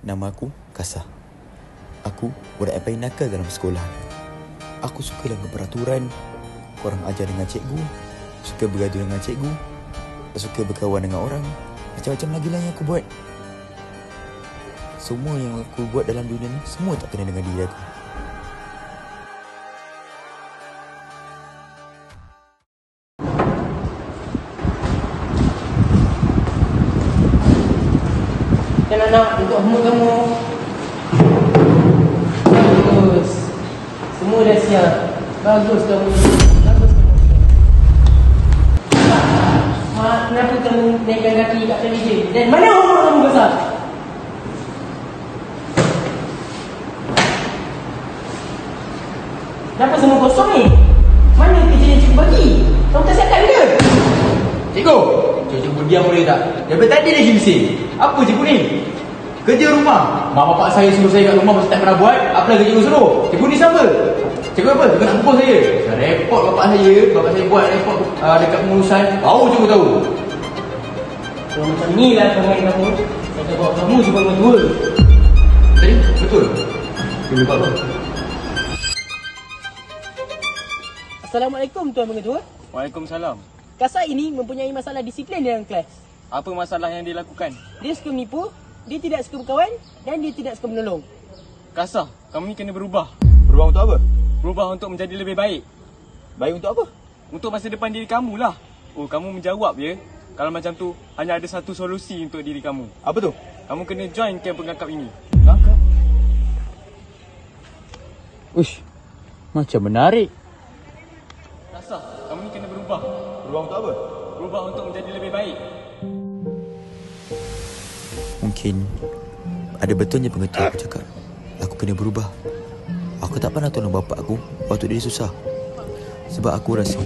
Nama aku Kasah. Aku budak yang paling nakal dalam sekolah. Aku suka dengan peraturan, kurang ajar dengan cikgu, suka bergaduh dengan cikgu, suka berkawan dengan orang. Macam-macam lagi lah yang aku buat. Semua yang aku buat dalam dunia ni, semua tak kena dengan diri aku. Dan anak untuk homework kamu. Bagus. Semua dah siap. Bagus kamu. Bagus kamu. Mak, kenapa kamu naikkan kaki kat televisi? Dan mana homework kamu Kasah? Kenapa semua kosong ni? Mana kerja yang cikgu bagi? Kamu tak siapkan ke? Cikgu! Cikgu diam boleh tak? Daripada tadi lagi bising. Apa cikgu ni? Kerja rumah. Mak bapak saya suruh saya kat rumah masih tak pernah buat. Apa lagi cikgu suruh? Cikgu ni siapa? Cikgu apa? Cikgu nak pukul saya. Report bapak saya. Bapak saya buat report dekat pengurusan. Baru cikgu tahu. Kalau macam ni lah perangai kamu, saya akan bawa kamu jumpa orang tua. Tadi? Betul? Cikgu buat apa? Assalamualaikum Tuan Pengetua. Waalaikumsalam. Kasah ini mempunyai masalah disiplin dalam kelas. Apa masalah yang dilakukan? Dia suka menipu, dia tidak suka berkawan dan dia tidak suka menolong. Kasah, kamu ni kena berubah. Berubah untuk apa? Berubah untuk menjadi lebih baik. Baik untuk apa? Untuk masa depan diri kamu lah. Oh, kamu menjawab ya. Kalau macam tu, hanya ada satu solusi untuk diri kamu. Apa tu? Kamu kena join kamp pengangkap ini. Pengangkap? Uish, macam menarik. Kasah, kamu ni kena berubah. Berubah untuk apa? Berubah untuk menjadi lebih baik. Mungkin ada betulnya pengetua aku cakap. Aku kena berubah. Aku tak pernah tolong bapak aku waktu dia susah. Sebab aku rasa,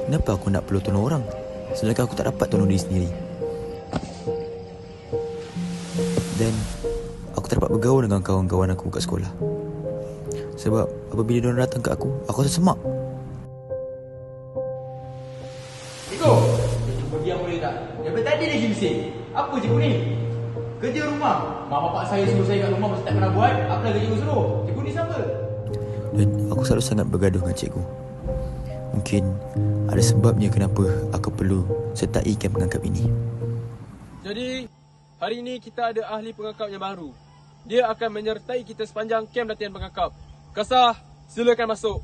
kenapa aku nak perlu tolong orang sedangkan aku tak dapat tolong diri sendiri. Dan aku tak dapat bergaul dengan kawan-kawan aku kat sekolah. Sebab apabila diorang datang kat aku rasa semak. Cikgu! Cikgu diam boleh tak? Daripada tadi lagi bising. Apa cikgu ni? Kerja rumah. Mak bapak saya suruh saya kat rumah masih tak pernah buat. Apa lagi cikgu suruh? Cikgu ni siapa? Dan aku selalu sangat bergaduh dengan cikgu. Mungkin ada sebabnya kenapa aku perlu sertai kamp pengangkap ini. Jadi, hari ini kita ada ahli pengangkap yang baru. Dia akan menyertai kita sepanjang kamp latihan pengangkap. Kasah, silakan masuk.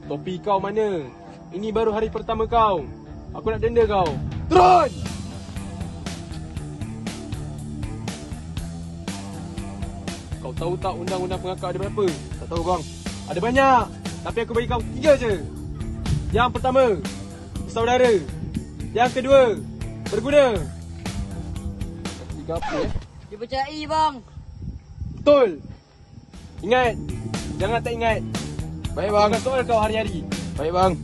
Topi kau mana? Ini baru hari pertama kau. Aku nak denda kau. Turun! Kau tahu tak undang-undang pengangkap ada berapa? Tak tahu bang. Ada banyak. Tapi aku bagi kau 3 je. Yang pertama, bersaudara. Yang kedua, berguna. Tiga apa Dipercayai bang. Betul. Ingat. Jangan tak ingat. Baik bang. Bukan soal kau hari-hari. Baik bang.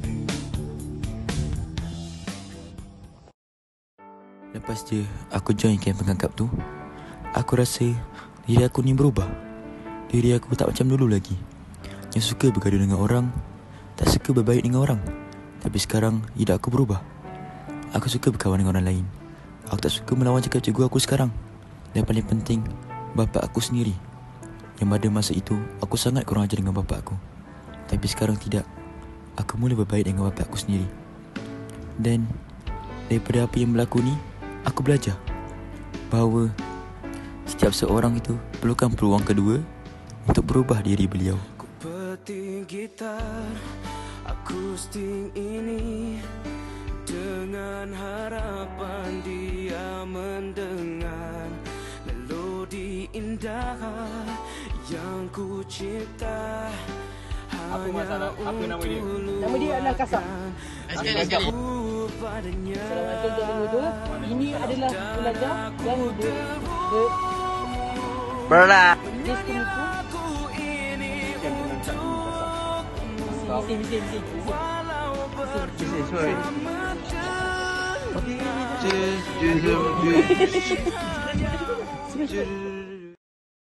Lepas je aku join kamp pengangkap tu, aku rasa diri aku ni berubah. Diri aku tak macam dulu lagi, yang suka bergaduh dengan orang, tak suka berbaik dengan orang. Tapi sekarang hidup aku berubah. Aku suka berkawan dengan orang lain. Aku tak suka melawan cakap cikgu aku sekarang. Dan paling penting, bapa aku sendiri. Yang pada masa itu aku sangat kurang ajar dengan bapa aku. Tapi sekarang tidak. Aku mula berbaik dengan bapa aku sendiri. Dan daripada apa yang berlaku ni, aku belajar bahawa setiap seorang itu perlukan peluang kedua untuk berubah diri beliau. Ku petik gitar akustik ini dengan harapan dia mendengar melodi indah yang ku cipta. Apa masalah? Apa nama dia? Nama dia adalah Kasah. Sekali-sekali. Assalamualaikum Tuan Pengetua. Ini adalah pelajar yang Berat. dia suka menipu. Bising. Cheers.